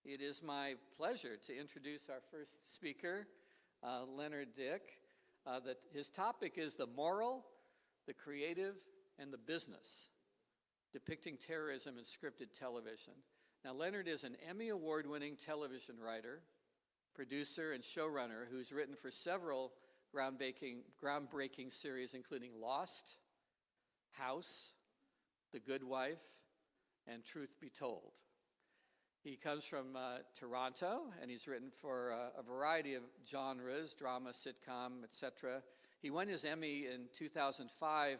It is my pleasure to introduce our first speaker, Leonard Dick. His topic is the moral, the creative, and the business, depicting terrorism in scripted television. Now, Leonard is an Emmy Award-winning television writer, producer, and showrunner who's written for several groundbreaking series, including Lost, House, The Good Wife, and Truth Be Told. He comes from Toronto, and he's written for a variety of genres, drama, sitcom, etc. He won his Emmy in 2005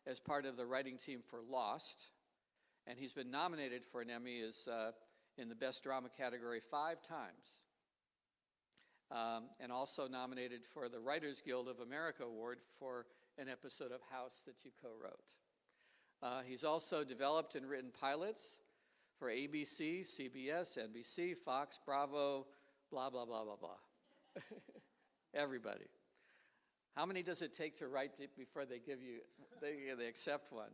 as part of the writing team for Lost, and he's been nominated for an Emmy in the Best Drama category 5 times, and also nominated for the Writers Guild of America Award for an episode of House that you co-wrote. He's also developed and written pilots for ABC, CBS, NBC, Fox, Bravo, blah, blah, blah, blah, blah. Everybody. How many does it take to write it before they accept one?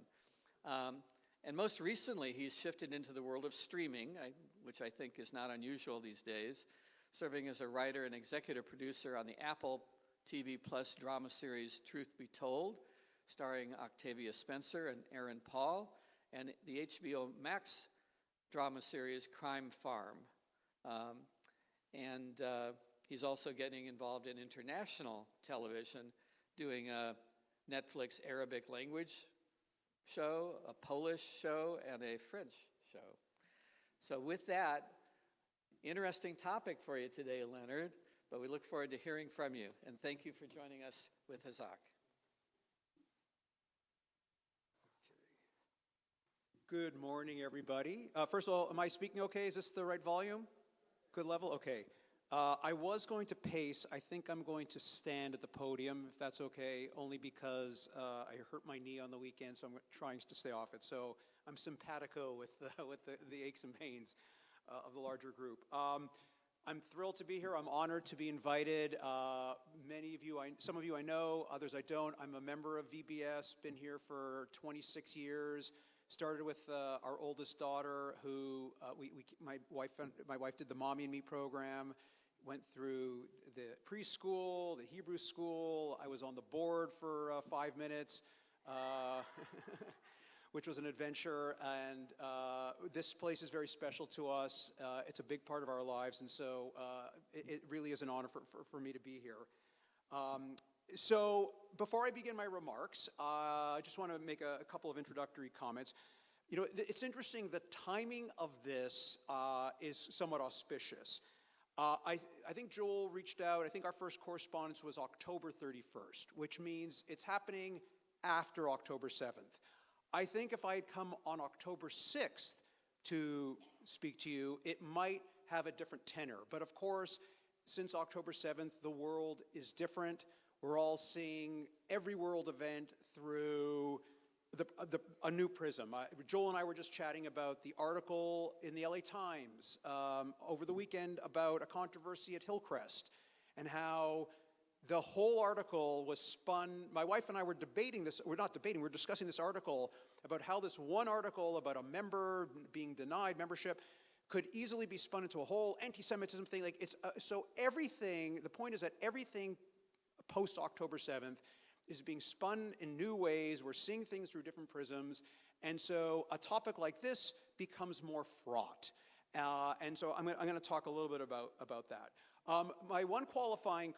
And most recently, he's shifted into the world of streaming, which I think is not unusual these days, serving as a writer and executive producer on the Apple TV Plus drama series Truth Be Told, starring Octavia Spencer and Aaron Paul, and the HBO Max drama series Crime Farm. He's also getting involved in international television, doing a Netflix Arabic language show, a Polish show, and a French show. So with that, interesting topic for you today, Leonard, but we look forward to hearing from you. And thank you for joining us with Hazak. Good morning, everybody. First of all, am I speaking okay? Is this the right volume? Good level? Okay. I was going to pace. I think I'm going to stand at the podium, if that's okay, only because I hurt my knee on the weekend, so I'm trying to stay off it. So I'm simpatico with the aches and pains of the larger group. I'm thrilled to be here. I'm honored to be invited. Many of you, some of you I know, others I don't. I'm a member of VBS, been here for 26 years. Started with our oldest daughter, who my wife did the Mommy and Me program, went through the preschool, the Hebrew school. I was on the board for 5 minutes, which was an adventure. And this place is very special to us. It's a big part of our lives, and so it really is an honor for me to be here. So before I begin my remarks, I just want to make a couple of introductory comments. You know, it's interesting, the timing of this is somewhat auspicious. I think Joel reached out. I think our first correspondence was October 31st, which means it's happening after October 7th. I think if I had come on October 6th to speak to you, it might have a different tenor. But of course, since October 7th, the world is different. We're all seeing every world event through a new prism. Joel and I were just chatting about the article in the LA Times over the weekend about a controversy at Hillcrest, and how the whole article was spun. My wife and I were debating this. We're not debating, we're discussing this article about how this one article about a member being denied membership could easily be spun into a whole anti-Semitism thing. Like, it's so everything, the point is that everything post-October 7th is being spun in new ways. We're seeing things through different prisms. And so a topic like this becomes more fraught. And so I'm going to talk a little bit about that. My one qualifying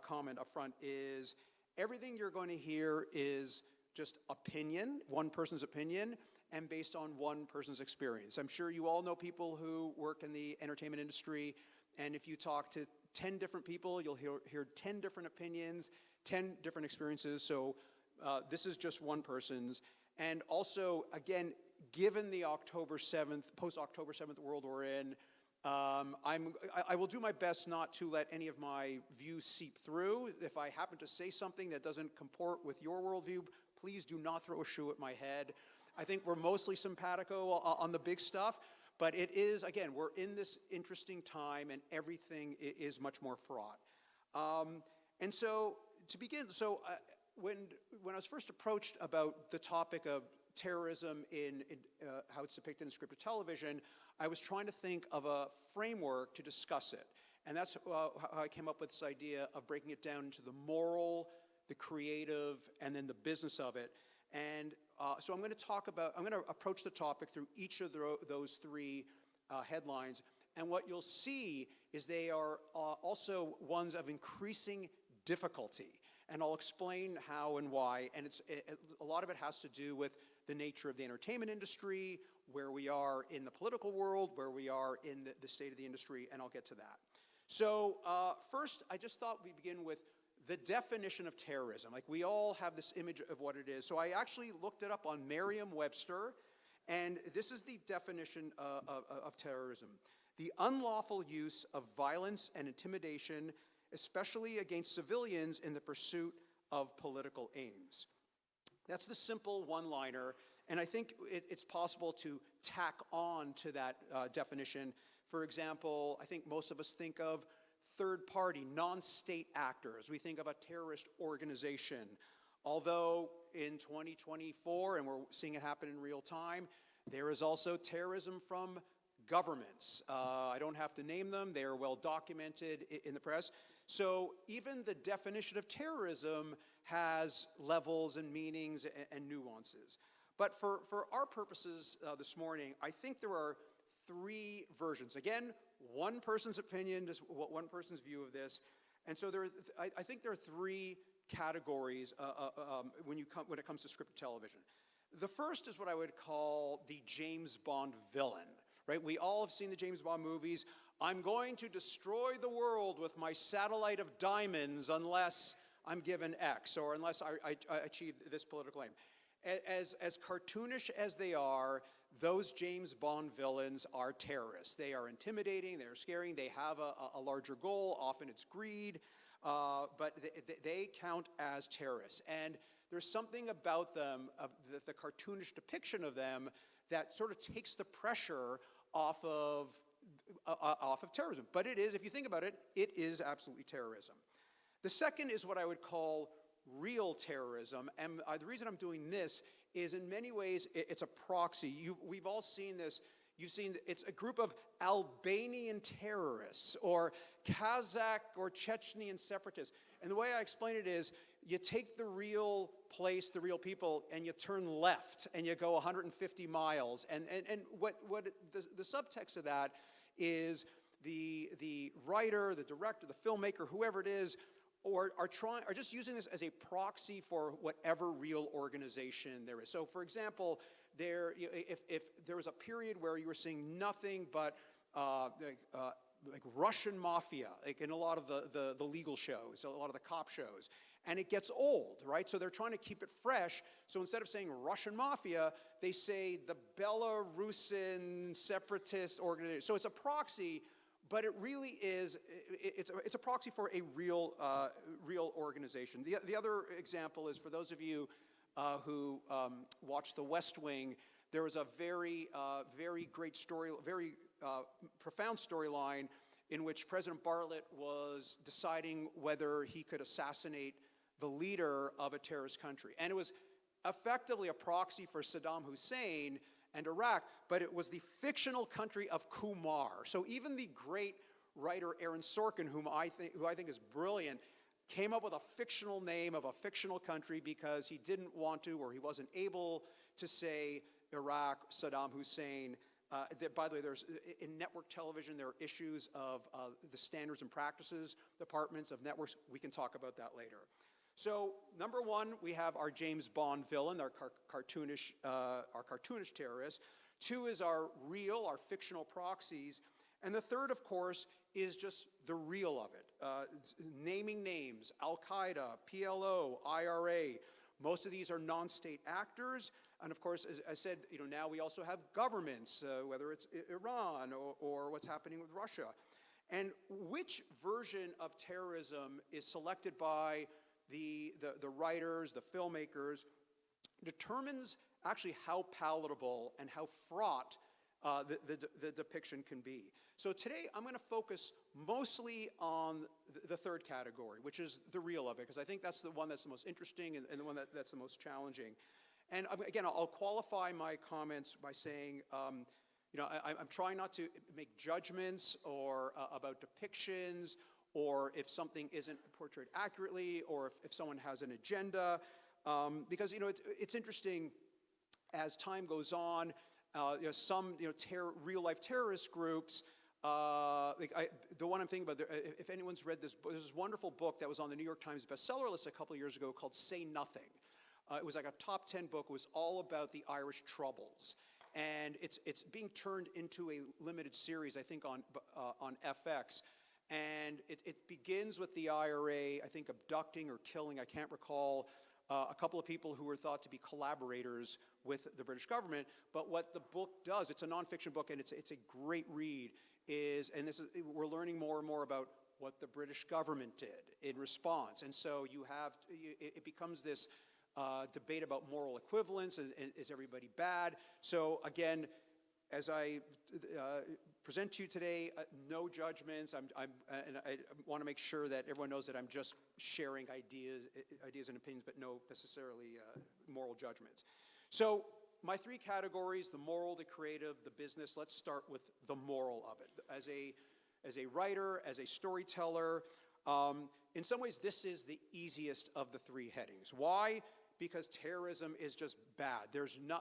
comment up front is everything you're going to hear is just opinion, one person's opinion, and based on one person's experience. I'm sure you all know people who work in the entertainment industry, and if you talk to 10 different people, you'll hear 10 different opinions, 10 different experiences. So this is just one person's. And also, again, given the October 7th, post-October 7th world we're in, I will do my best not to let any of my views seep through. If I happen to say something that doesn't comport with your worldview, please do not throw a shoe at my head. I think we're mostly simpatico on the big stuff. But it is, again, we're in this interesting time, and everything is much more fraught. And so, to begin, when I was first approached about the topic of terrorism in how it's depicted in scripted television, I was trying to think of a framework to discuss it. And that's how I came up with this idea of breaking it down into the moral, the creative, and then the business of it. And so I'm going to approach the topic through each of those three headlines. And what you'll see is they are also ones of increasing difficulty. And I'll explain how and why. And a lot of it has to do with the nature of the entertainment industry, where we are in the political world, where we are in the state of the industry, and I'll get to that. So first, I just thought we'd begin with the definition of terrorism. Like, we all have this image of what it is. So I actually looked it up on Merriam-Webster, and this is the definition of terrorism: the unlawful use of violence and intimidation, especially against civilians in the pursuit of political aims. That's the simple one-liner, and I think it's possible to tack on to that definition. For example, I think most of us think of third-party, non-state actors. We think of a terrorist organization. Although in 2024, and we're seeing it happen in real time, there is also terrorism from governments. I don't have to name them. They are well documented in the press. So even the definition of terrorism has levels and meanings and nuances. But for our purposes this morning, I think there are three versions. Again, one person's opinion, just one person's view of this. And so I think there are three categories when it comes to scripted television. The first is what I would call the James Bond villain, right? We all have seen the James Bond movies. I'm going to destroy the world with my satellite of diamonds unless I'm given X, or unless I achieve this political aim. As cartoonish as they are, those James Bond villains are terrorists. They are intimidating, they're scaring, they have a larger goal, often it's greed, but they count as terrorists. And there's something about them, the cartoonish depiction of them, that sort of takes the pressure off of terrorism. But it is, if you think about it, it is absolutely terrorism. The second is what I would call real terrorism, and the reason I'm doing this is in many ways it's a proxy. We've all seen this. You've seen it's a group of Albanian terrorists or Hazak or Chechnyan separatists. And the way I explain it is you take the real place, the real people, and you turn left and you go 150 miles. And what the subtext of that is the writer, the director, the filmmaker, whoever it is, or are just using this as a proxy for whatever real organization there is. So, for example, if there was a period where you were seeing nothing but like Russian mafia, like in a lot of the legal shows, a lot of the cop shows, and it gets old, right? So they're trying to keep it fresh. So instead of saying Russian mafia, they say the Belarusian separatist organization. So it's a proxy. But it really is, it's a proxy for a real organization. The other example is, for those of you who watched The West Wing, there was a very great story, very profound storyline in which President Bartlett was deciding whether he could assassinate the leader of a terrorist country. And it was effectively a proxy for Saddam Hussein and Iraq, but it was the fictional country of Kumar. So even the great writer Aaron Sorkin, who I think is brilliant, came up with a fictional name of a fictional country because he didn't want to, or he wasn't able to say Iraq, Saddam Hussein. By the way, in network television, there are issues of the standards and practices departments of networks. We can talk about that later. So, number one, we have our James Bond villain, our cartoonish terrorists. Two is our fictional proxies. And the third, of course, is just the real of it. Naming names: Al-Qaeda, PLO, IRA. Most of these are non-state actors. And of course, as I said, now we also have governments, whether it's Iran or what's happening with Russia. And which version of terrorism is selected by the writers, the filmmakers, determines actually how palatable and how fraught the depiction can be. So today I'm going to focus mostly on the third category, which is the real of it, because I think that's the one that's the most interesting and the one that's the most challenging. And again, I'll qualify my comments by saying I'm trying not to make judgments or about depictions, or if something isn't portrayed accurately, or if someone has an agenda, because it's interesting as time goes on. Some real-life terrorist groups. The one I'm thinking about, if anyone's read this book, there's this wonderful book that was on the New York Times bestseller list a couple of years ago called Say Nothing. It was like a top 10 book. It was all about the Irish Troubles. And it's being turned into a limited series, I think, on FX. And it begins with the IRA, I think, abducting or killing, I can't recall, a couple of people who were thought to be collaborators with the British government. But what the book does, it's a nonfiction book, and it's a great read, we're learning more and more about what the British government did in response. And so it becomes this debate about moral equivalence. Is everybody bad? So again, as I present to you today, no judgments. And I want to make sure that everyone knows that I'm just sharing ideas and opinions, but no necessarily moral judgments. So my three categories: the moral, the creative, the business. Let's start with the moral of it. As a writer, as a storyteller, in some ways this is the easiest of the three headings. Why? Because terrorism is just bad.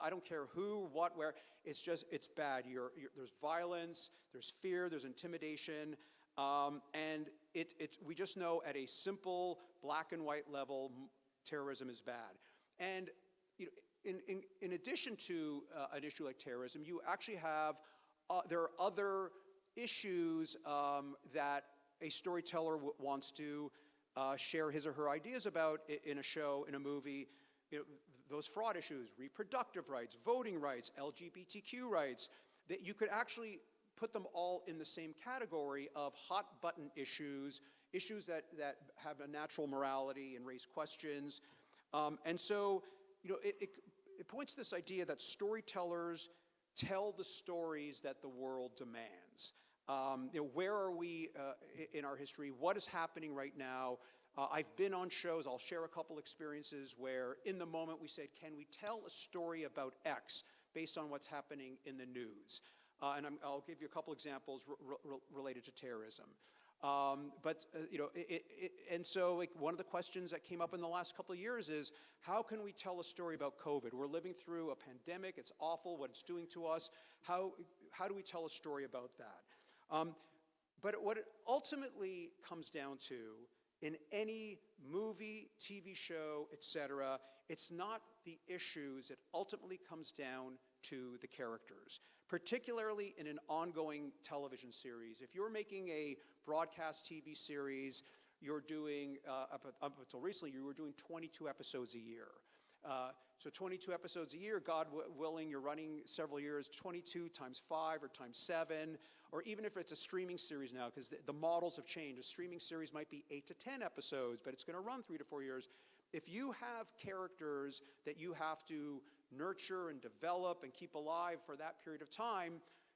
I don't care who, what, where. It's bad. There's violence, there's fear, there's intimidation, and we just know at a simple black and white level, terrorism is bad. And in addition to an issue like terrorism, you actually have there are other issues that a storyteller wants to share his or her ideas about in a show, in a movie. Those fraught issues, reproductive rights, voting rights, LGBTQ rights, that you could actually put them all in the same category of hot button issues that have a natural morality and raise questions. And so, it points to this idea that storytellers tell the stories that the world demands. Where are we in our history? What is happening right now? I've been on shows. I'll share a couple experiences where in the moment we said, can we tell a story about X based on what's happening in the news? And I'll give you a couple examples related to terrorism. And so one of the questions that came up in the last couple of years is, how can we tell a story about COVID? We're living through a pandemic. It's awful what it's doing to us. How do we tell a story about that? But what it ultimately comes down to, in any movie, TV show, etc., it's not the issues. It ultimately comes down to the characters, particularly in an ongoing television series. If you're making a broadcast TV series, you're doing, up until recently, you were doing 22 episodes a year. So 22 episodes a year, God willing, you're running several years, 22 times 5 or times 7, or even if it's a streaming series now, because the models have changed. A streaming series might be 8 to 10 episodes, but it's going to run 3 to 4 years. If you have characters that you have to nurture and develop and keep alive for that period of time,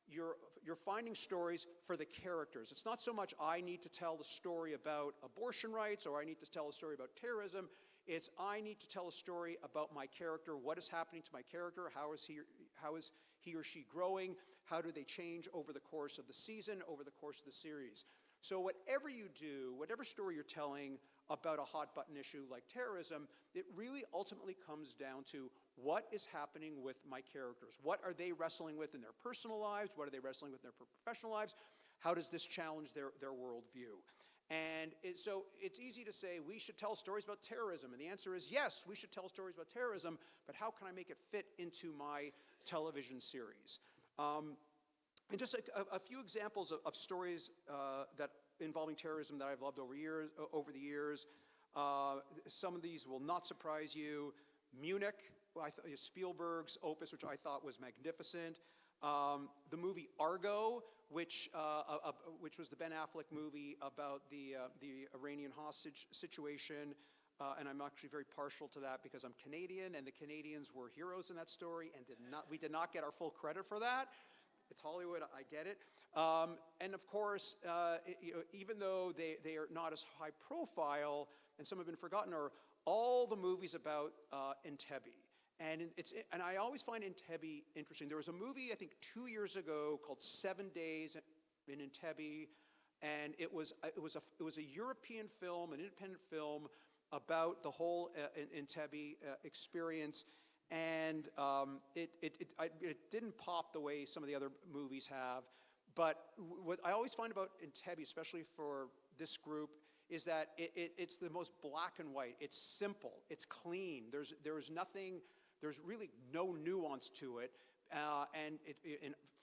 you're finding stories for the characters. It's not so much I need to tell the story about abortion rights or I need to tell a story about terrorism. It's I need to tell a story about my character. What is happening to my character? How is he or she growing? How do they change over the course of the season, over the course of the series? So whatever you do, whatever story you're telling about a hot button issue like terrorism, it really ultimately comes down to what is happening with my characters. What are they wrestling with in their personal lives? What are they wrestling with in their professional lives? How does this challenge their worldview? And so it's easy to say we should tell stories about terrorism. And the answer is yes, we should tell stories about terrorism, but how can I make it fit into my television series? And just a few examples of stories that involving terrorism that I've loved over the years. Some of these will not surprise you. Munich, Spielberg's opus, which I thought was magnificent. The movie Argo, which was the Ben Affleck movie about the Iranian hostage situation. And I'm actually very partial to that because I'm Canadian, and the Canadians were heroes in that story, and we did not get our full credit for that. It's Hollywood, I get it. And of course, even though they are not as high profile, and some have been forgotten, are all the movies about Entebbe. And I always find Entebbe interesting. There was a movie, I think 2 years ago, called 7 Days in Entebbe, and it was a European film, an independent film about the whole Entebbe experience, and it didn't pop the way some of the other movies have. But what I always find about Entebbe, especially for this group, is that it's the most black and white. It's simple. It's clean. There's nothing. There's really no nuance to it. And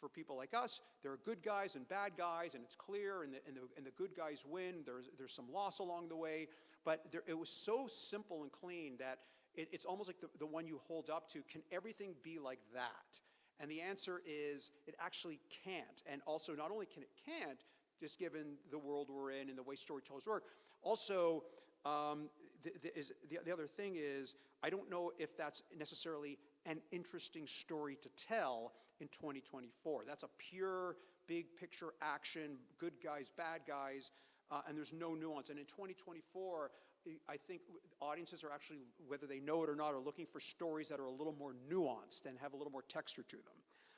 for people like us, there are good guys and bad guys, and it's clear, and the good guys win. There's some loss along the way, but it was so simple and clean that it's almost like the one you hold up to. Can everything be like that? And the answer is it actually can't. And also, not only can't, just given the world we're in and the way storytellers work, also the other thing is I don't know if that's necessarily an interesting story to tell in 2024. That's a pure big picture action, good guys, bad guys, and there's no nuance. And in 2024, I think audiences are actually, whether they know it or not, are looking for stories that are a little more nuanced and have a little more texture to them.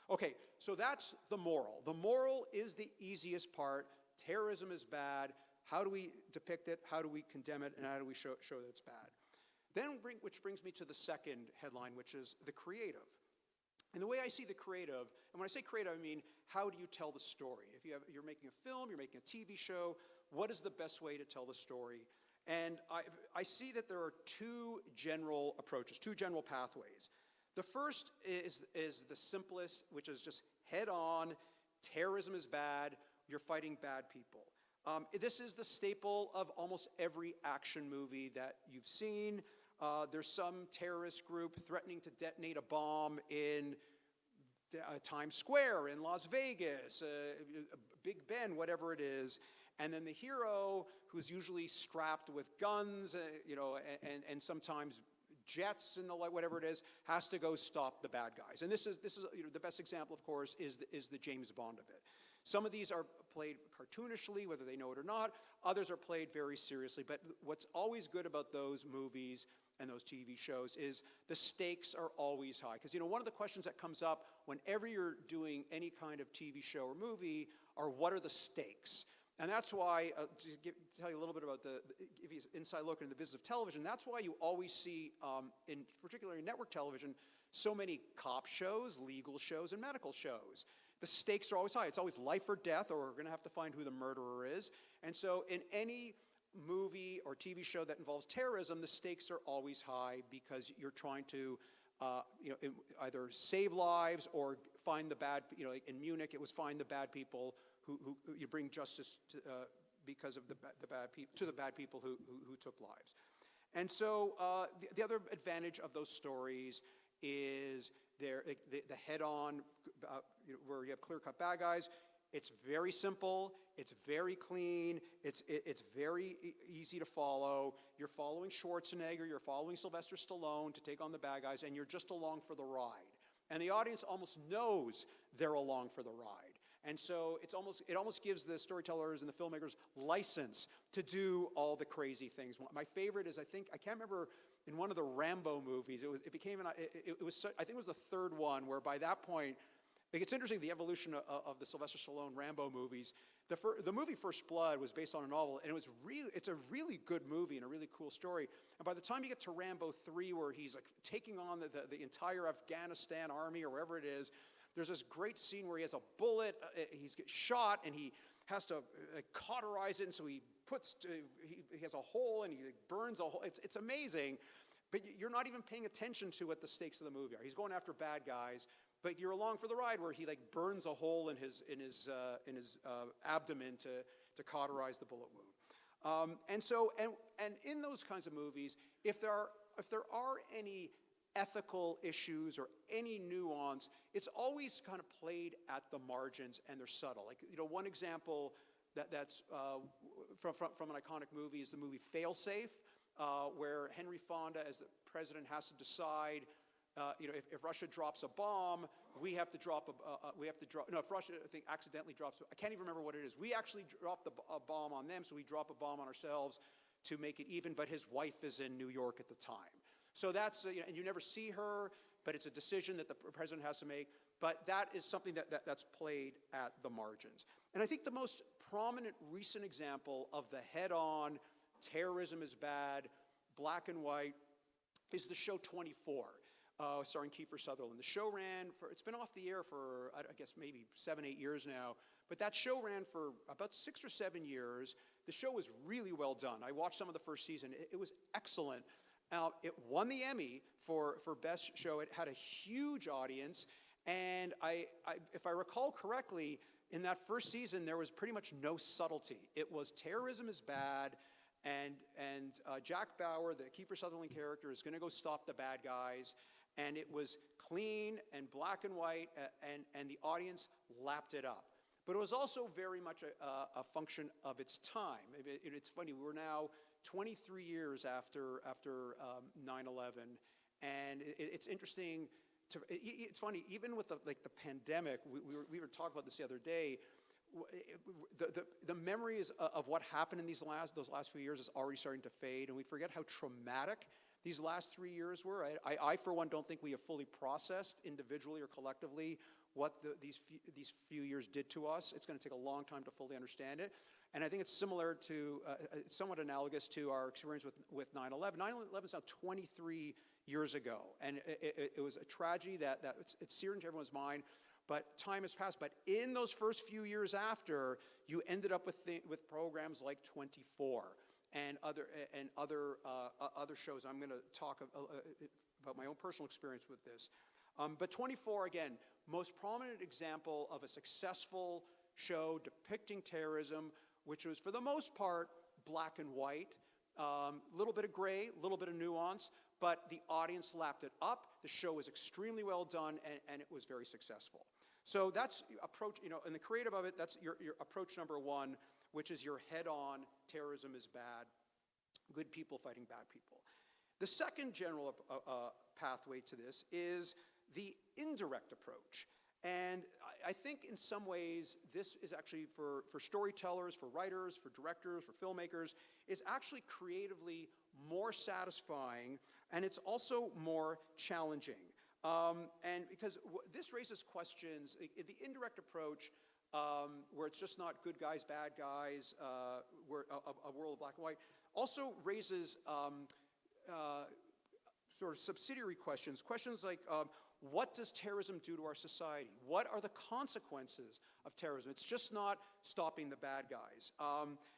Okay, so that's the moral. The moral is the easiest part. Terrorism is bad. How do we depict it? How do we condemn it? And how do we show that it's bad? Which brings me to the second headline, which is the creative. And the way I see the creative, and when I say creative, I mean, how do you tell the story? If you're making a film, you're making a TV show, what is the best way to tell the story? And I see that there are two general approaches, two general pathways. The first is the simplest, which is just head on, terrorism is bad, you're fighting bad people. This is the staple of almost every action movie that you've seen. There's some terrorist group threatening to detonate a bomb in Times Square in Las Vegas, Big Ben, whatever it is. And then the hero, who's usually strapped with guns, and sometimes jets and whatever it is, has to go stop the bad guys. And this is the best example, of course, is the James Bond of it. Some of these are played cartoonishly, whether they know it or not. Others are played very seriously. But what's always good about those movies and those TV shows is the stakes are always high. Because one of the questions that comes up whenever you're doing any kind of TV show or movie are, what are the stakes? And that's why, to tell you a little bit about give you an inside look into the business of television, that's why you always see, particularly in network television, so many cop shows, legal shows, and medical shows. The stakes are always high. It's always life or death, or we're going to have to find who the murderer is. And so in any movie or TV show that involves terrorism, the stakes are always high because you're trying to either save lives or find the bad, in Munich, it was find the bad people who you bring justice to, because of the bad people who took lives. And so the other advantage of those stories is the head-on, where you have clear-cut bad guys. It's very simple. It's very clean. It's very easy to follow. You're following Schwarzenegger. You're following Sylvester Stallone to take on the bad guys, and you're just along for the ride. And the audience almost knows they're along for the ride. And so it almost gives the storytellers and the filmmakers license to do all the crazy things. My favorite is, I can't remember, in one of the Rambo movies, I think it was the third one, where by that point, it's interesting, the evolution of the Sylvester Stallone Rambo movies. The movie First Blood was based on a novel, and it's a really good movie and a really cool story. And by the time you get to Rambo 3, where he's like taking on the entire Afghanistan army or wherever it is, there's this great scene where he has a bullet, he's get shot, and he has to cauterize it, and so he has a hole, and he burns a hole. It's amazing, but you're not even paying attention to what the stakes of the movie are. He's going after bad guys, but you're along for the ride where he burns a hole in his abdomen to cauterize the bullet wound. And in those kinds of movies, if there are any ethical issues or any nuance, it's always kind of played at the margins, and they're subtle. One example that's from an iconic movie is the movie Failsafe, where Henry Fonda, as the president, has to decide, if Russia drops a bomb, if Russia, I think, accidentally drops, I can't even remember what it is. We actually dropped a bomb on them, so we drop a bomb on ourselves to make it even, but his wife is in New York at the time. So that's, and you never see her, but it's a decision that the president has to make. But that is something that's played at the margins. And I think the most prominent recent example of the head-on, terrorism is bad, black and white, is the show 24, starring Kiefer Sutherland. The show ran it's been off the air for, I guess, maybe 7, 8 years now. But that show ran for about 6 or 7 years. The show was really well done. I watched some of the first season. It was excellent. It won the Emmy for Best Show. It had a huge audience. And if I recall correctly, in that first season, there was pretty much no subtlety. It was terrorism is bad, and Jack Bauer, the Kiefer Sutherland character, is going to go stop the bad guys. And it was clean and black and white, and the audience lapped it up. But it was also very much a function of its time. It's funny, we're now 23 years after 9/11, and it's interesting. It's funny, even with the pandemic, we were talking about this the other day. The memories of what happened in those last few years is already starting to fade, and we forget how traumatic these last 3 years were. I for one, don't think we have fully processed individually or collectively what these few years did to us. It's going to take a long time to fully understand it. And I think it's similar to, somewhat analogous to our experience with 9/11. 9/11 is now 23 years ago. And it was a tragedy that it's seared into everyone's mind. But time has passed. But in those first few years after, you ended up with programs like 24 and other shows. I'm going to talk about my own personal experience with this. But 24, again, most prominent example of a successful show depicting terrorism, which was for the most part black and white, a little bit of gray, a little bit of nuance, but the audience lapped it up. The show was extremely well done, and it was very successful. So that's approach, in the creative of it, that's your approach number one, which is your head-on, terrorism is bad, good people fighting bad people. The second general pathway to this is the indirect approach. And I think in some ways, this is actually for storytellers, for writers, for directors, for filmmakers, is actually creatively more satisfying, and it's also more challenging. And because this raises questions, the indirect approach, where it's just not good guys, bad guys, where a world of black and white, also raises sort of subsidiary questions like, what does terrorism do to our society? What are the consequences of terrorism? It's just not stopping the bad guys.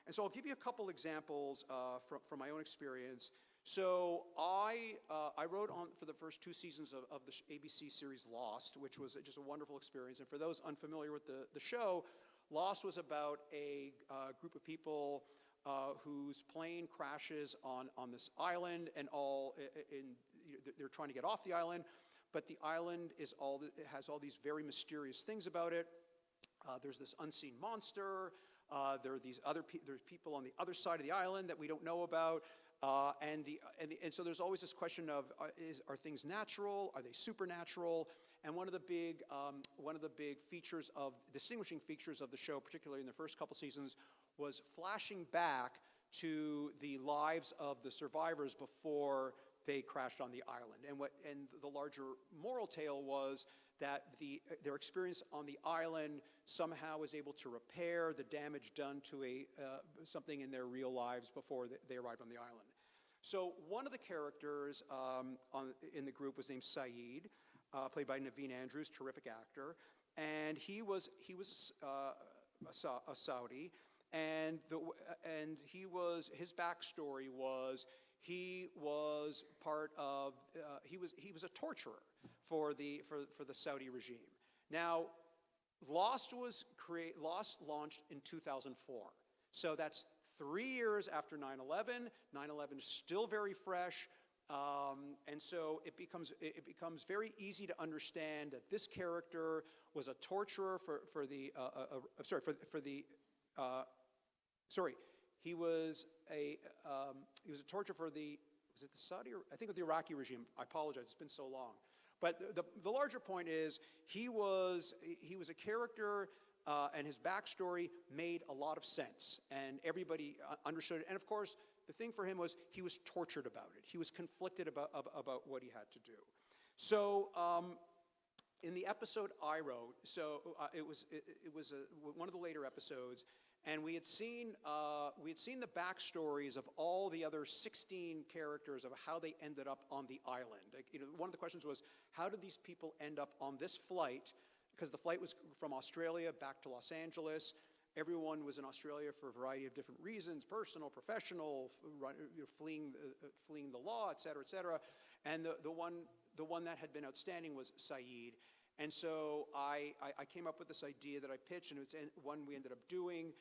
And so I'll give you a couple examples from my own experience. So I wrote on for the first 2 seasons of the ABC series Lost, which was just a wonderful experience. And for those unfamiliar with the show, Lost was about a group of people whose plane crashes on this island, and they're trying to get off the island. But the island it has all these very mysterious things about it. There's this unseen monster. There are there's people on the other side of the island that we don't know about. And so there's always this question of are things natural? Are they supernatural? And one of the big distinguishing features of the show, particularly in the first couple seasons, was flashing back to the lives of the survivors before they crashed on the island. And the larger moral tale was that their experience on the island somehow was able to repair the damage done to something in their real lives before they arrived on the island. So one of the characters in the group was named Saeed, played by Naveen Andrews, terrific actor, and he was a Saudi, and his backstory was he was a torturer for the Saudi regime. Now, Lost launched in 2004, so that's 3 years after 9/11. 9/11 is still very fresh, and so it becomes very easy to understand that this character was a torturer he was a torturer for the Saudi, or I think of the Iraqi regime. I apologize, it's been so long. But the larger point is he was a character, and his backstory made a lot of sense, and everybody understood it. And of course, the thing for him was he was tortured about it. He was conflicted about what he had to do. So in the episode I wrote, it was one of the later episodes, and we had seen the backstories of all the other 16 characters of how they ended up on the island. Like, one of the questions was, how did these people end up on this flight? Because the flight was from Australia back to Los Angeles. Everyone was in Australia for a variety of different reasons, personal, professional, fleeing the law, et cetera, et cetera. And the one that had been outstanding was Saeed. And so I came up with this idea that I pitched, and it's one we ended up doing.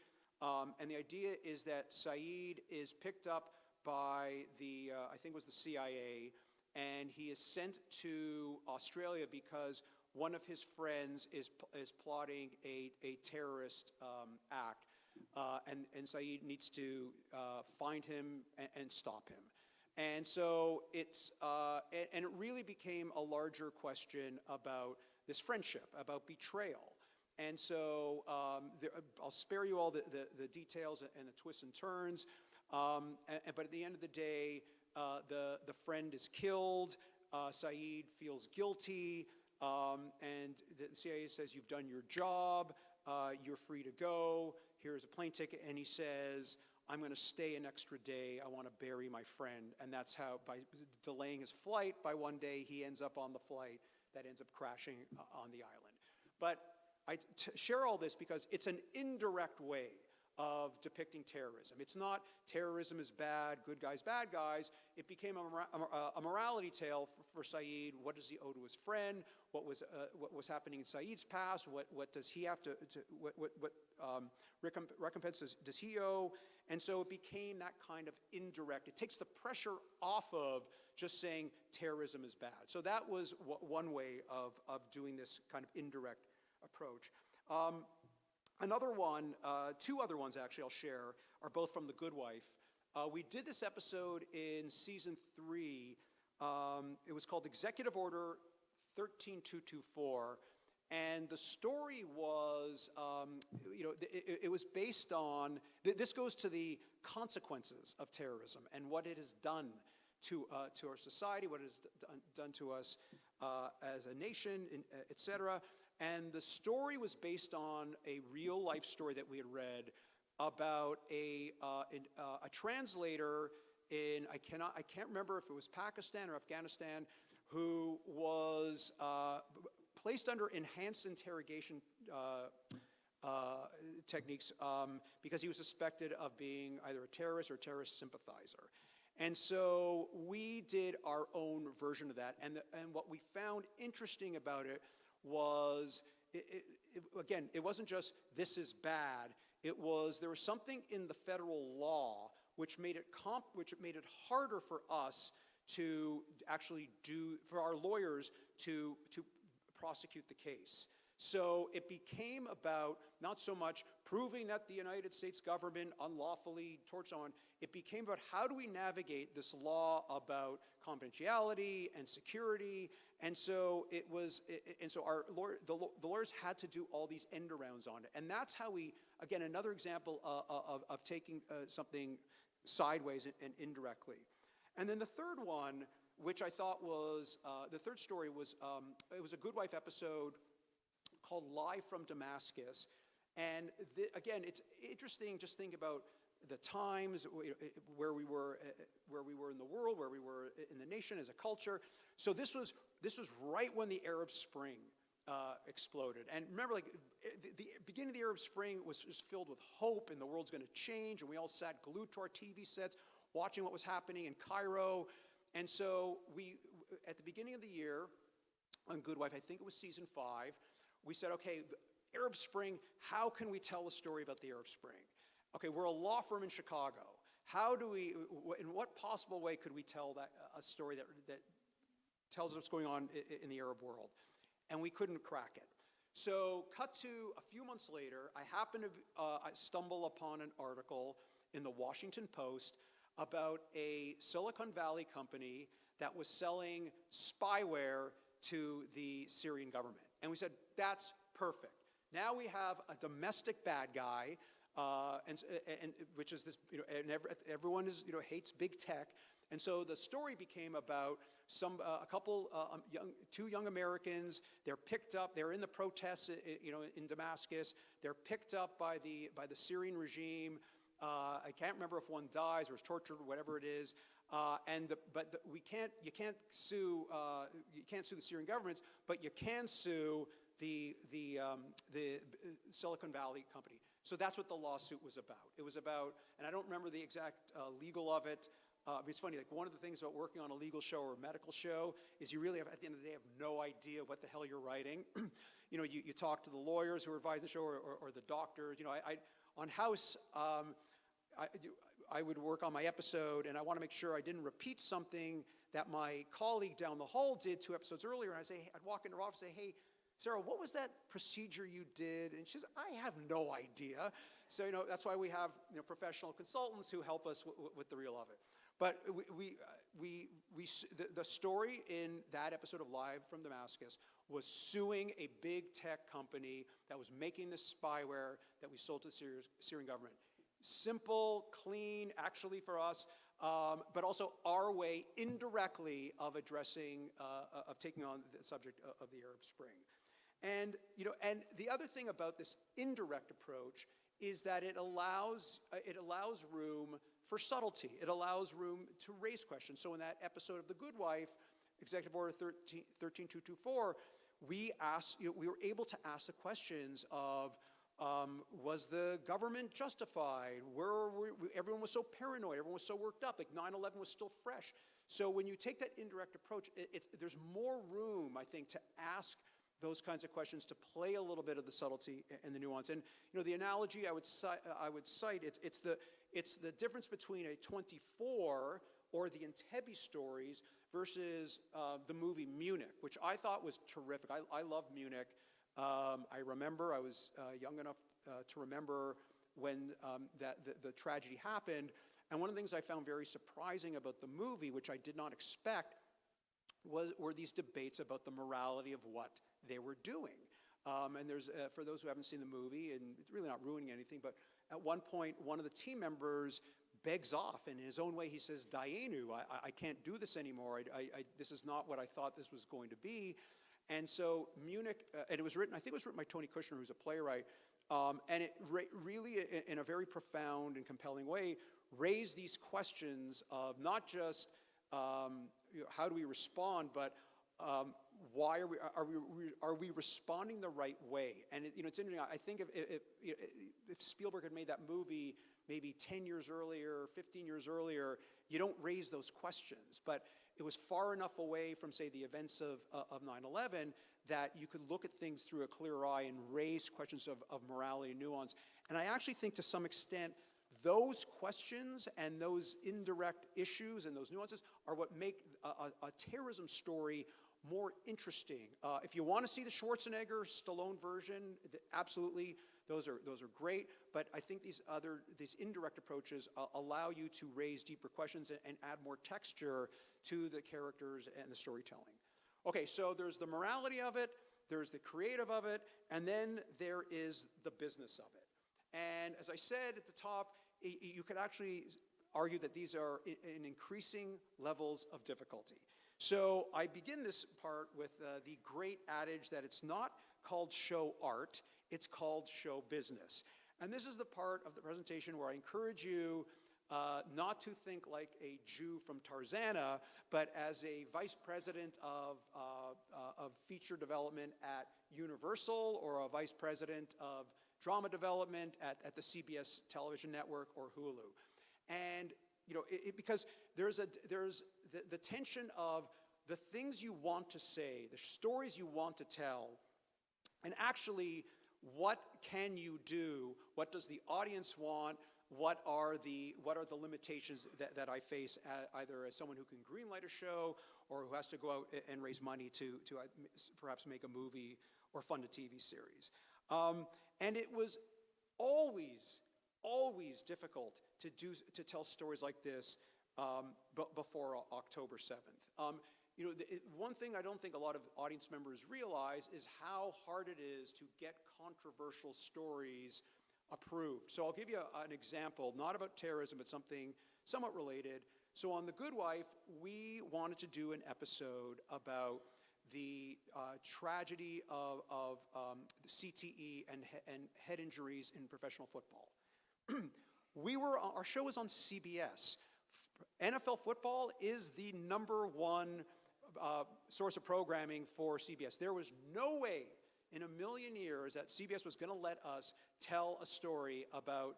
And the idea is that Saeed is picked up by I think it was the CIA, and he is sent to Australia because one of his friends is plotting a terrorist act, and Saeed needs to find him and stop him. And so it really became a larger question about this friendship, about betrayal. And so I'll spare you all the details and the twists and turns, but at the end of the day, the friend is killed, Saeed feels guilty, and the CIA says, you've done your job, you're free to go, here's a plane ticket, and he says, I'm going to stay an extra day, I want to bury my friend. And that's how, by delaying his flight by one day, he ends up on the flight that ends up crashing on the island. But I share all this because it's an indirect way of depicting terrorism. It's not terrorism is bad, good guys, bad guys. It became a morality tale for Saeed. What does he owe to his friend? What was happening in Saeed's past? What does he have to what recompense does he owe? And so it became that kind of indirect. It takes the pressure off of just saying terrorism is bad. So that was one way of doing this kind of indirect approach. Another one, two other ones actually I'll share, are both from The Good Wife. We did this episode in season 3. It was called Executive Order 13224. And the story was, it was based on, this goes to the consequences of terrorism and what it has done to our society, what it has done to us as a nation, et cetera. And the story was based on a real life story that we had read about a translator in, I can't remember if it was Pakistan or Afghanistan, who was placed under enhanced interrogation techniques because he was suspected of being either a terrorist or terrorist sympathizer. And so we did our own version of that. And what we found interesting about it was, again, it wasn't just this is bad. It was there was something in the federal law which made it harder for us to actually for our lawyers to prosecute the case. So it became about not so much proving that the United States government unlawfully tortured someone. It became about how do we navigate this law about confidentiality and security. And so it was, and so the lawyers had to do all these end arounds on it. And that's how we, again, another example of taking something sideways and indirectly. And then the third one, which I thought was, the third story was, it was a Good Wife episode called Live from Damascus. And again, it's interesting, just think about the times where we were in the world, where we were in the nation as a culture. So this was right when the Arab Spring exploded. And remember, like the beginning of the Arab Spring was just filled with hope, and the world's going to change. And we all sat glued to our TV sets, watching what was happening in Cairo. And so we, at the beginning of the year, on Good Wife, I think it was season 5, we said, okay, Arab Spring, how can we tell a story about the Arab Spring? Okay, we're a law firm in Chicago. How do we, in what possible way could we tell a story that tells us what's going on in the Arab world? And we couldn't crack it. So cut to a few months later, I happened to stumble upon an article in the Washington Post about a Silicon Valley company that was selling spyware to the Syrian government. And we said, that's perfect. Now we have a domestic bad guy and which is this, and everyone is, hates big tech. And so the story became about two young Americans. They're picked up. They're in the protests, in Damascus. They're picked up by the Syrian regime. I can't remember if one dies or is tortured or whatever it is. You can't sue the Syrian governments, but you can sue the Silicon Valley company. So that's what the lawsuit was about. It was about, and I don't remember the exact legal of it. It's funny, like one of the things about working on a legal show or a medical show is you really have, at the end of the day, have no idea what the hell you're writing. You talk to the lawyers who are advising the show or the doctors. On House, I would work on my episode, and I want to make sure I didn't repeat something that my colleague down the hall did 2 episodes earlier. And I'd walk into her office and say, "Hey, Sarah, what was that procedure you did?" And she says, "I have no idea." So, that's why we have, professional consultants who help us with the real of it. But the story in that episode of Live from Damascus was suing a big tech company that was making this spyware that we sold to the Syrian government. Simple, clean, actually for us, but also our way indirectly of addressing, of taking on the subject of the Arab Spring. And the other thing about this indirect approach is that it allows room for subtlety. It allows room to raise questions. So in that episode of The Good Wife, Executive Order 13224, we were able to ask the questions of, was the government justified? Everyone was so paranoid. Everyone was so worked up. Like 9/11 was still fresh. So when you take that indirect approach, there's more room, I think, to ask those kinds of questions, to play a little bit of the subtlety and the nuance. And the analogy I would cite, it's the difference between a 24 or the Entebbe stories versus the movie Munich, which I thought was terrific. I love Munich. I remember I was young enough to remember when the tragedy happened. And one of the things I found very surprising about the movie, which I did not expect, were these debates about the morality of what they were doing. And there's, for those who haven't seen the movie, and it's really not ruining anything, but at one point, one of the team members begs off, and in his own way, he says, "Dayenu, I can't do this anymore. This is not what I thought this was going to be." And so Munich, and it was written, I think it was written by Tony Kushner, who's a playwright, and it really, in a very profound and compelling way, raised these questions of not just how do we respond, but why are we responding the right way? And it's interesting. I think if Spielberg had made that movie maybe 10 years earlier, 15 years earlier, you don't raise those questions. But it was far enough away from, say, the events of 9/11 that you could look at things through a clear eye and raise questions of morality and nuance. And I actually think, to some extent, those questions and those indirect issues and those nuances are what make a terrorism story more interesting. If you want to see the Schwarzenegger, Stallone version, absolutely, those are great. But I think these indirect approaches allow you to raise deeper questions and add more texture to the characters and the storytelling. Okay, so there's the morality of it, there's the creative of it, and then there is the business of it. And as I said at the top, you could actually argue that these are in increasing levels of difficulty. So I begin this part with the great adage that it's not called show art, it's called show business. And this is the part of the presentation where I encourage you not to think like a Jew from Tarzana, but as a vice president of feature development at Universal, or a vice president of drama development at the CBS television network or Hulu. And because there's the tension of the things you want to say, the stories you want to tell, and actually what can you do, what does the audience want, what are the limitations that I face either as someone who can greenlight a show or who has to go out and raise money to perhaps make a movie or fund a TV series. And it was always difficult to tell stories like this before October 7th. One thing I don't think a lot of audience members realize is how hard it is to get controversial stories approved. So I'll give you an example, not about terrorism, but something somewhat related. So on The Good Wife, we wanted to do an episode about the tragedy of CTE and head injuries in professional football. Our show was on CBS. NFL football is the #1 source of programming for CBS. There was no way in a million years that CBS was going to let us tell a story about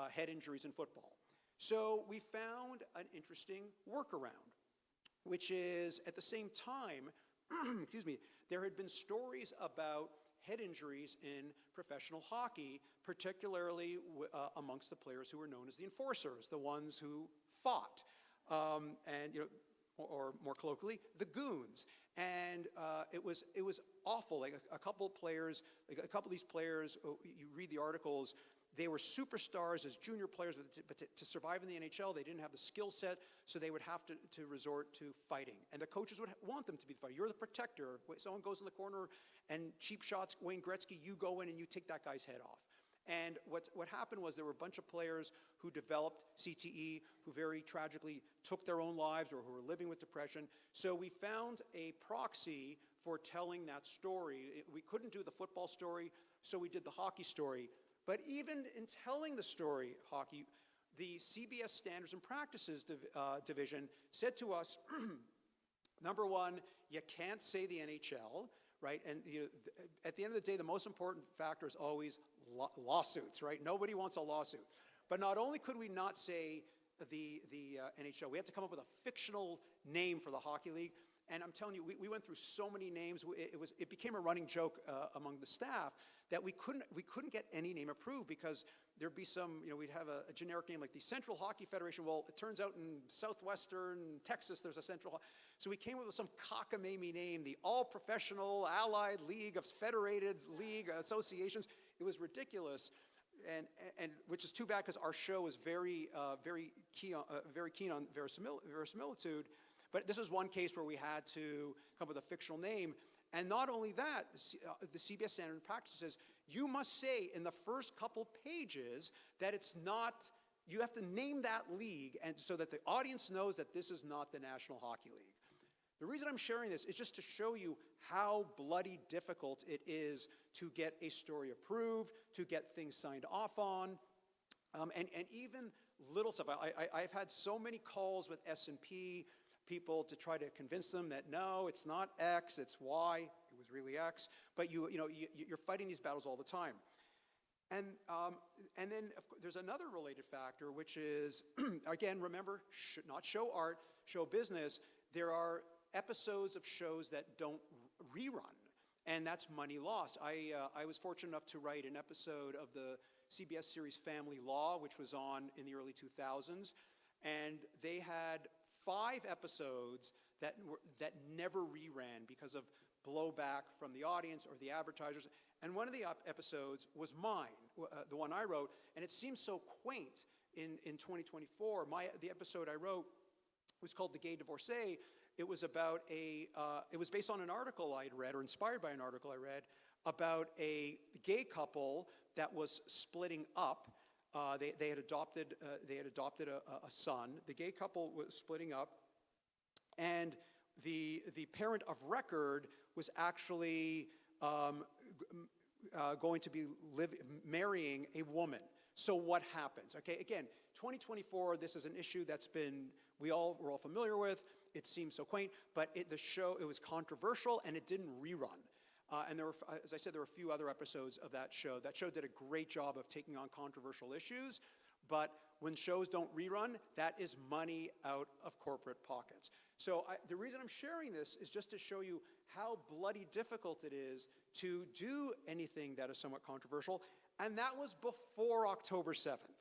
head injuries in football. So we found an interesting workaround, which is at the same time, excuse me, there had been stories about head injuries in professional hockey, particularly amongst the players who were known as the enforcers, the ones who fought, and or more colloquially, the goons. And it was awful. Like a couple of these players, you read the articles, they were superstars as junior players, but to survive in the NHL, they didn't have the skill set, so they would have to resort to fighting. And the coaches would want them to be the fighter. You're the protector. Someone goes in the corner and cheap shots, Wayne Gretzky, you go in and you take that guy's head off. And what happened was there were a bunch of players who developed CTE, who very tragically took their own lives or who were living with depression. So we found a proxy for telling that story. We couldn't do the football story, so we did the hockey story. But even in telling the story, hockey, the CBS Standards and Practices Division said to us, number one, you can't say the NHL, right? And at the end of the day, the most important factor is always lawsuits, right? Nobody wants a lawsuit. But not only could we not say the NHL, we had to come up with a fictional name for the hockey league. And I'm telling you, we went through so many names. It became a running joke among the staff that we couldn't get any name approved because there'd be some, we'd have a generic name like the Central Hockey Federation. Well, it turns out in southwestern Texas, there's a Central. So we came up with some cockamamie name, the All Professional Allied League of Federated League Associations. It was ridiculous, and which is too bad because our show is very keen on verisimilitude. But this is one case where we had to come up with a fictional name. And not only that, the CBS Standard and Practice says, you must say in the first couple pages that it's not, you have to name that league and so that the audience knows that this is not the National Hockey League. The reason I'm sharing this is just to show you how bloody difficult it is to get a story approved, to get things signed off on, and even little stuff. I've had so many calls with S&P people to try to convince them that no, it's not X, it's Y. It was really X. But you're fighting these battles all the time. And then there's another related factor, which is, again, remember, not show art, show business. There are episodes of shows that don't rerun, and that's money lost. I was fortunate enough to write an episode of the CBS series Family Law, which was on in the early 2000s, and they had 5 episodes that never reran because of blowback from the audience or the advertisers. And one of the episodes was mine, the one I wrote, and it seems so quaint in 2024. The episode I wrote was called The Gay Divorcee. It was about it was based on an article I'd read, or inspired by an article I read, about a gay couple that was splitting up. They had adopted a son. The gay couple was splitting up, and the parent of record was actually going to be marrying a woman. So what happens? Okay, again, 2024. This is an issue that's been we're all familiar with. It seems so quaint, but it was controversial and it didn't rerun. And there were, as I said, there were a few other episodes of that show. That show did a great job of taking on controversial issues, but when shows don't rerun, that is money out of corporate pockets. So the reason I'm sharing this is just to show you how bloody difficult it is to do anything that is somewhat controversial, and that was before October 7th.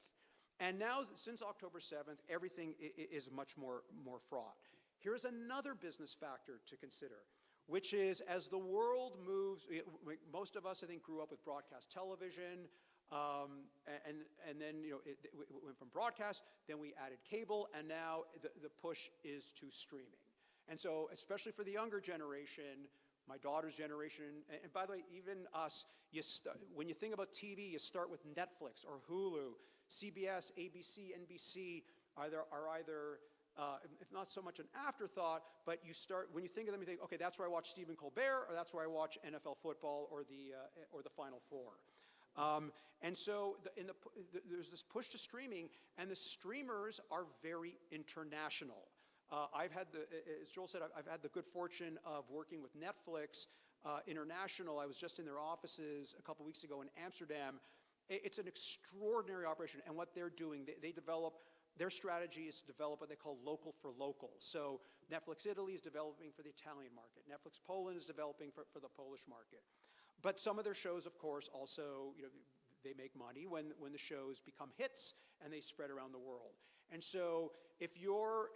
And now, since October 7th, everything is much more fraught. Here's another business factor to consider, which is as the world moves, most of us, I think, grew up with broadcast television, and then it went from broadcast, then we added cable, and now the push is to streaming. And so, especially for the younger generation, my daughter's generation, and by the way, even us, when you think about TV, you start with Netflix or Hulu, CBS, ABC, NBC are either, if not so much an afterthought, but when you think of them, you think, okay, that's where I watch Stephen Colbert, or that's where I watch NFL football, or the Final Four. And so there's this push to streaming, and the streamers are very international. As Joel said, I've had the good fortune of working with Netflix International. I was just in their offices a couple weeks ago in Amsterdam. It's an extraordinary operation, and what they're doing, their strategy is to develop what they call local for local. So Netflix Italy is developing for the Italian market. Netflix Poland is developing for the Polish market. But some of their shows, of course, also, they make money when the shows become hits and they spread around the world. And so if your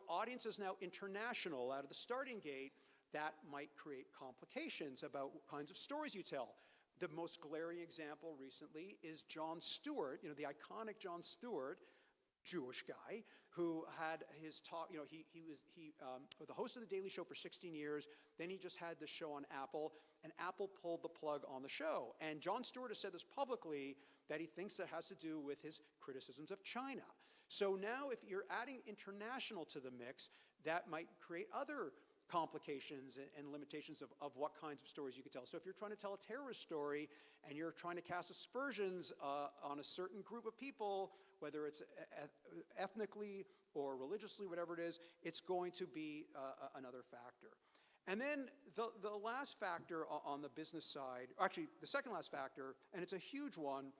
audience is now international out of the starting gate, that might create complications about what kinds of stories you tell. The most glaring example recently is Jon Stewart, the iconic Jon Stewart, Jewish guy, who had his talk, he was the host of The Daily Show for 16 years, then he just had the show on Apple, and Apple pulled the plug on the show. And Jon Stewart has said this publicly, that he thinks that has to do with his criticisms of China. So now if you're adding international to the mix, that might create other complications and limitations of what kinds of stories you could tell. So if you're trying to tell a terrorist story and you're trying to cast aspersions on a certain group of people, whether it's ethnically or religiously, whatever it is, it's going to be another factor. And then the last factor on the business side, actually the second last factor, and it's a huge one,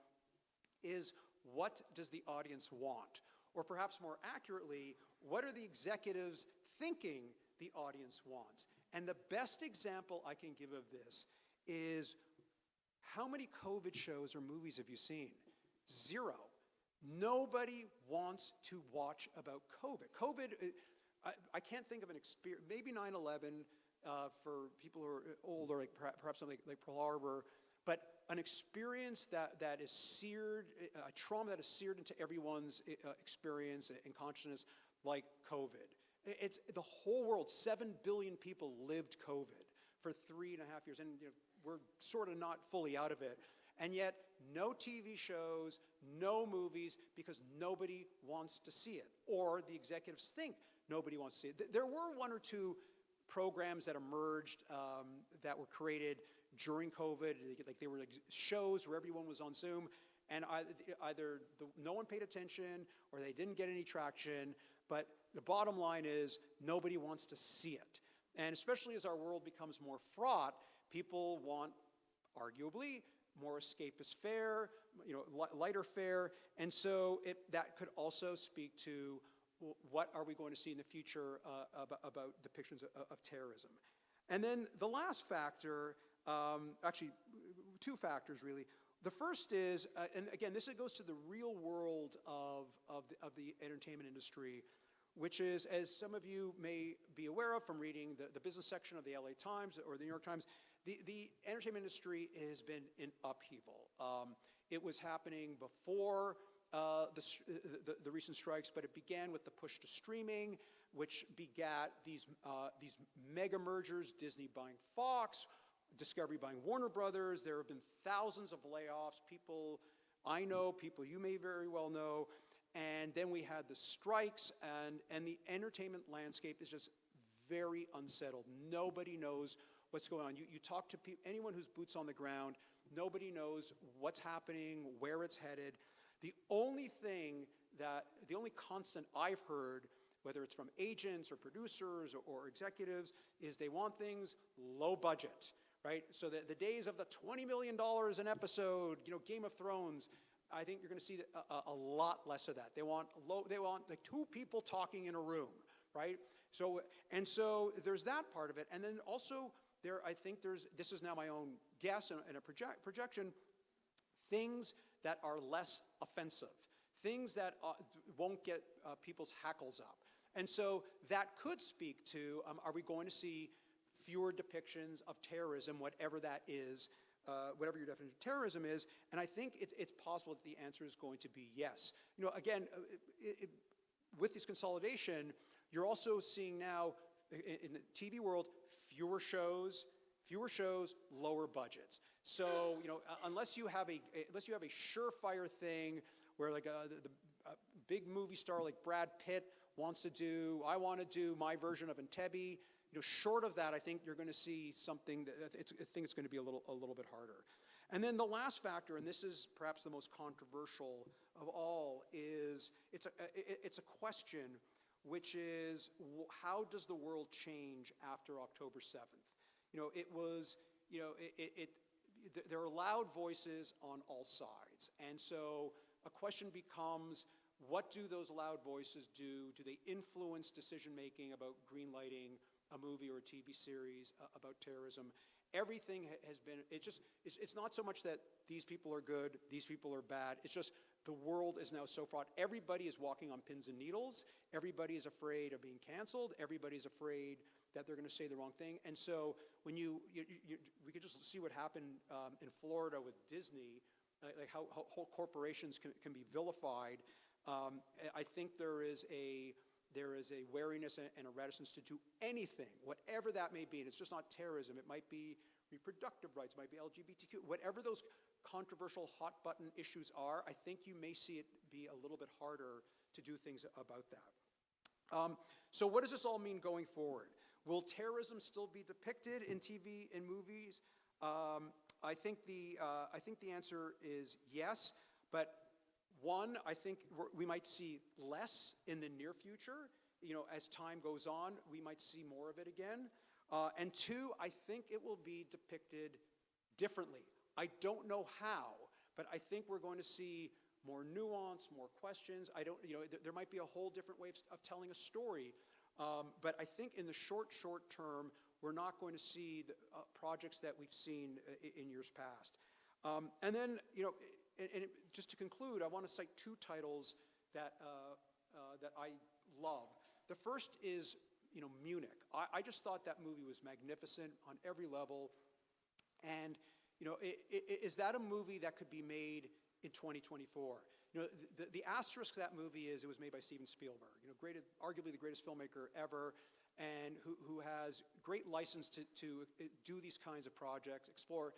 is what does the audience want? Or perhaps more accurately, what are the executives thinking the audience wants? And the best example I can give of this is, how many COVID shows or movies have you seen? Zero. Nobody wants to watch about COVID. COVID, I can't think of an experience, maybe 9/11 for people who are older, like perhaps something like Pearl Harbor, but an experience that is seared, a trauma that is seared into everyone's experience and consciousness, like COVID. It's the whole world, 7 billion people lived COVID for 3.5 years, and we're sort of not fully out of it. And yet, no TV shows, no movies, because nobody wants to see it, or the executives think nobody wants to see it. There were one or two programs that emerged that were created during COVID, like they were like shows where everyone was on Zoom, and either no one paid attention or they didn't get any traction, but the bottom line is nobody wants to see it. And especially as our world becomes more fraught, people want, arguably, more escapist fare, lighter fare, and so that could also speak to what are we going to see in the future about depictions of terrorism. And then the last factor, actually two factors really. The first is, and again, this goes to the real world of the entertainment industry, which is, as some of you may be aware of from reading the business section of the LA Times or the New York Times, the entertainment industry has been in upheaval. It was happening before the recent strikes, but it began with the push to streaming, which begat these mega mergers, Disney buying Fox, Discovery buying Warner Brothers. There have been thousands of layoffs, people I know, people you may very well know. And then we had the strikes, and the entertainment landscape is just very unsettled. Nobody knows what's going on. You talk to anyone who's boots on the ground, nobody knows what's happening, where it's headed. The only constant I've heard, whether it's from agents or producers or executives, is they want things low budget, right? So the days of the $20 million an episode, Game of Thrones, I think you're going to see a lot less of that. They want like two people talking in a room, right? So there's that part of it, and then also this is now my own guess and a projection, things that are less offensive, things that won't get people's hackles up. And so that could speak to, are we going to see fewer depictions of terrorism, whatever that is, whatever your definition of terrorism is? And I think it's possible that the answer is going to be yes. Again, with this consolidation, you're also seeing now in the TV world fewer shows, Fewer shows, lower budgets. So, unless you have a surefire thing where like a big movie star like Brad Pitt wants to do, I want to do my version of Entebbe, short of that, I think you're going to see something that I think it's going to be a little bit harder. And then the last factor, and this is perhaps the most controversial of all, is it's a question, which is how does the world change after October 7th? There are loud voices on all sides, and so a question becomes, what do those loud voices do? Do they influence decision-making about greenlighting a movie or a TV series about terrorism? Everything has been, it's not so much that these people are good, these people are bad, it's just the world is now so fraught. Everybody is walking on pins and needles, everybody is afraid of being canceled, everybody's afraid that they're going to say the wrong thing. And so when we could just see what happened in Florida with Disney, like how whole corporations can be vilified. I think there is a wariness and a reticence to do anything, whatever that may be. And it's just not terrorism. It might be reproductive rights, it might be LGBTQ, whatever those controversial hot button issues are, I think you may see it be a little bit harder to do things about that. So what does this all mean going forward? Will terrorism still be depicted in TV and movies? I think the answer is yes, but one, I think we might see less in the near future. As time goes on, we might see more of it again. And two, I think it will be depicted differently. I don't know how, but I think we're going to see more nuance, more questions. There might be a whole different way of telling a story. But I think in the short term, we're not going to see the projects that we've seen in years past. And then, just to conclude, I want to cite two titles that I love. The first is, Munich. I just thought that movie was magnificent on every level. And, is that a movie that could be made in 2024? The asterisk to that movie is it was made by Steven Spielberg, arguably the greatest filmmaker ever, and who has great license to do these kinds of projects, explore.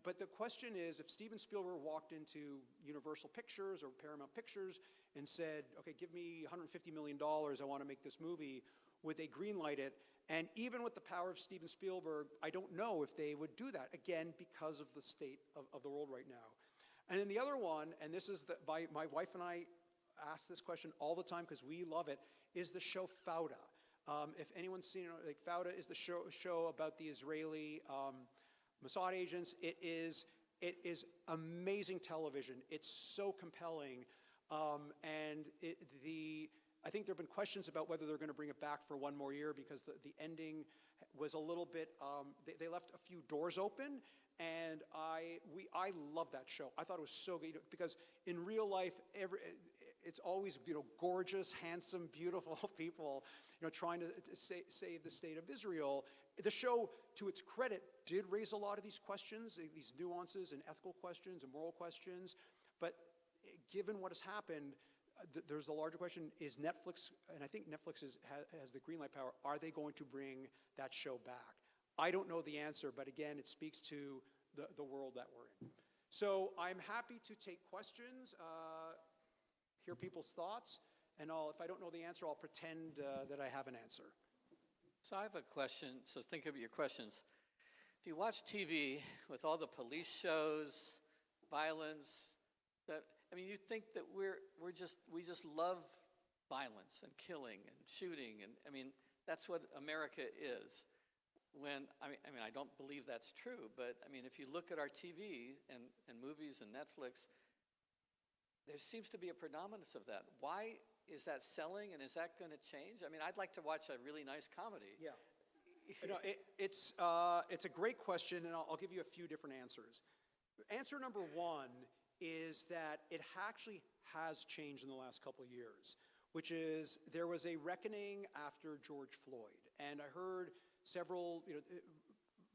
But the question is, if Steven Spielberg walked into Universal Pictures or Paramount Pictures and said, okay, give me $150 million, I want to make this movie, would they greenlight it? And even with the power of Steven Spielberg, I don't know if they would do that, again, because of the state of the world right now. And then the other one, and this is my wife and I ask this question all the time because we love it, is the show Fauda. If anyone's seen it, Fauda is the show about the Israeli Mossad agents. It is amazing television. It's so compelling, and I think there have been questions about whether they're going to bring it back for one more year because the ending was a little bit. They left a few doors open, and I love that show. I thought it was so good because in real life, it's always gorgeous, handsome, beautiful people trying to save the state of Israel. The show, to its credit, did raise a lot of these questions, these nuances and ethical questions and moral questions. But given what has happened, there's a larger question: is Netflix, and I think Netflix has the green light power, are they going to bring that show back? I don't know the answer, but again, it speaks to the world that we're in. So I'm happy to take questions, hear people's thoughts, and if I don't know the answer, I'll pretend that I have an answer. So I have a question, so think of your questions. If you watch TV with all the police shows, violence, you think that we just love violence and killing and shooting, and that's what America is. I don't believe that's true, but if you look at our TV and movies and Netflix, there seems to be a predominance of that. Why is that selling, and is that going to change? I'd like to watch a really nice comedy. Yeah. It's a great question, and I'll give you a few different answers. Answer number one is that it actually has changed in the last couple of years, which is there was a reckoning after George Floyd, and I heard several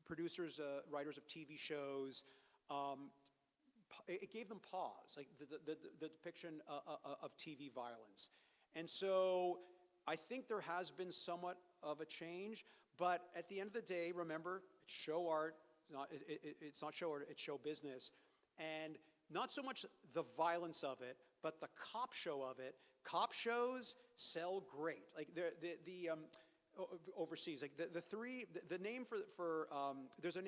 producers, writers of TV shows, it gave them pause, like the depiction of TV violence. And so I think there has been somewhat of a change, but at the end of the day, remember, It's show art. It's not show art. It's show business, and not so much the violence of it, but the cop show of it. Cop shows sell great. Like overseas, like the name for there's a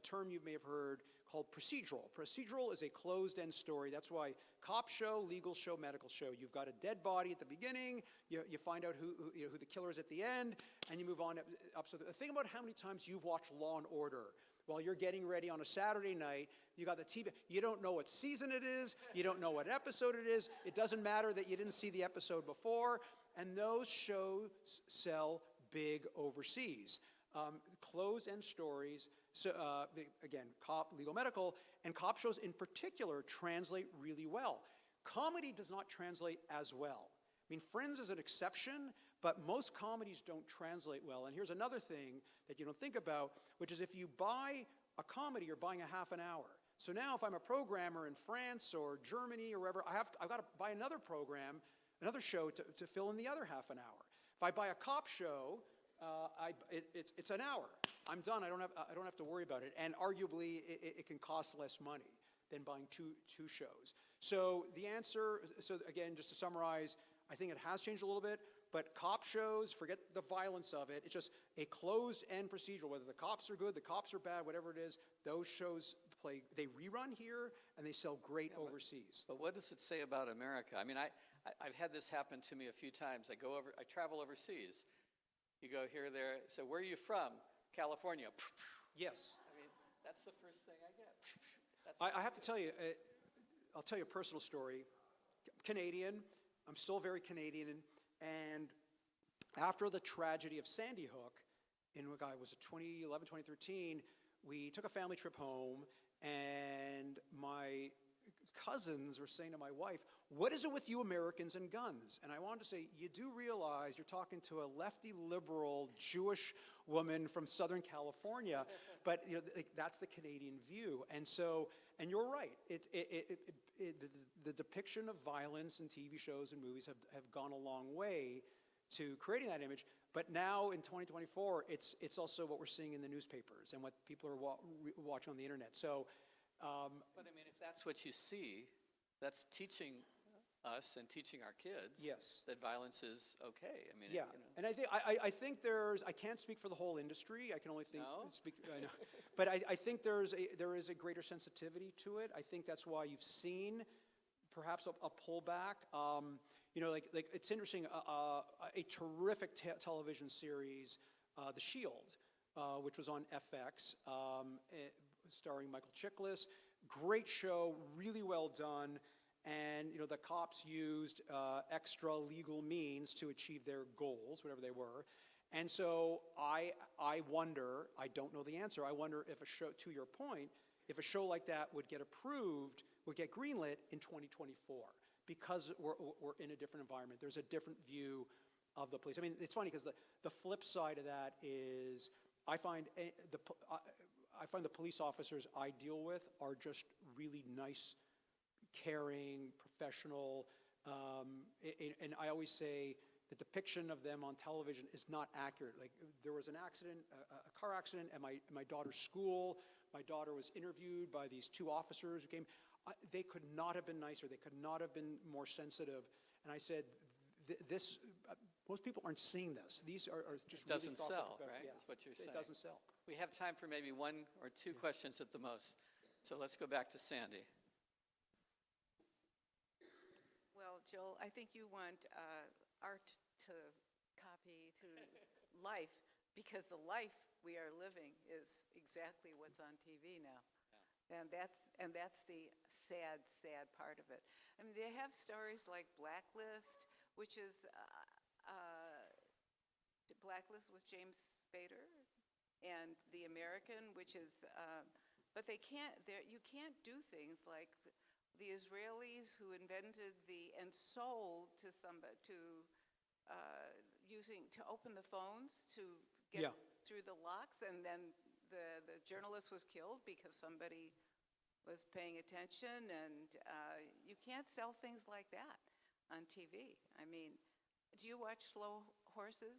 term you may have heard called procedural. Procedural is a closed-end story. That's why cop show, legal show, medical show. You've got a dead body at the beginning. You find out who the killer is at the end, and you move on up. So think about how many times you've watched Law and Order while you're getting ready on a Saturday night. You got the TV. You don't know what season it is. You don't know what episode it is. It doesn't matter that you didn't see the episode before. And those shows sell big overseas. Closed-end stories. So again, cop, legal, medical, and cop shows in particular translate really well. Comedy does not translate as well. I mean, Friends is an exception, but most comedies don't translate well. And here's another thing that you don't think about, which is if you buy a comedy, you're buying a half an hour. So now if I'm a programmer in France or Germany or wherever, I've got to buy another program, another show to fill in the other half an hour. If I buy a cop show, it's an hour. I'm done. I don't have to worry about it. And arguably, it can cost less money than buying two shows. So the answer, so again, just to summarize, I think it has changed a little bit. But cop shows, forget the violence of it. It's just a closed-end procedural. Whether the cops are good, the cops are bad, whatever it is, those shows they rerun here, and they sell great overseas. But what does it say about America? I mean, I've had this happen to me a few times. I travel overseas. You go here, there. So where are you from? California. Yes. I mean, that's the first thing I get. I have to tell you, I'll tell you a personal story. Canadian. I'm still very Canadian. And after the tragedy of Sandy Hook, was it 2011, 2013, we took a family trip home, and my cousins were saying to my wife, "What is it with you Americans and guns?" And I wanted to say, you do realize you're talking to a lefty liberal Jewish woman from Southern California, but that's the Canadian view. And you're right. The depiction of violence in TV shows and movies have gone a long way to creating that image. But now in 2024, it's also what we're seeing in the newspapers and what people are watching on the internet. So. But I mean, if that's what you see, that's teaching us and teaching our kids that violence is okay. I mean, and I think there's, I can't speak for the whole industry. I can only speak. I know, but I think there is a greater sensitivity to it. I think that's why you've seen perhaps a pullback. Like it's interesting. A terrific television series, The Shield, which was on FX. Starring Michael Chiklis. Great show, really well done. And the cops used extra legal means to achieve their goals, whatever they were. And so I wonder, I don't know the answer, I wonder if a show, to your point, if a show like that would get approved, would get greenlit in 2024, because we're in a different environment. There's a different view of the police. I mean, it's funny because the flip side of that is I find the police officers I deal with are just really nice, caring, professional, and I always say the depiction of them on television is not accurate. Like there was an accident, a car accident at my daughter's school. My daughter was interviewed by these two officers who came. They could not have been nicer. They could not have been more sensitive. And I said, this. Most people aren't seeing this. These are just it doesn't really sell, about, right? That's what you're saying. It doesn't sell. We have time for maybe one or two questions at the most. So let's go back to Sandy. Well, Joel, I think you want art to copy to life, because the life we are living is exactly what's on TV now. Yeah. And that's the sad part of it. I mean, they have stories like Blacklist, which is Blacklist with James Spader, and The American, which is, but you can't do things like the Israelis who invented and sold to somebody to open the phones to get through the locks, and then the journalist was killed because somebody was paying attention, and you can't sell things like that on TV. I mean, do you watch Slow Horses?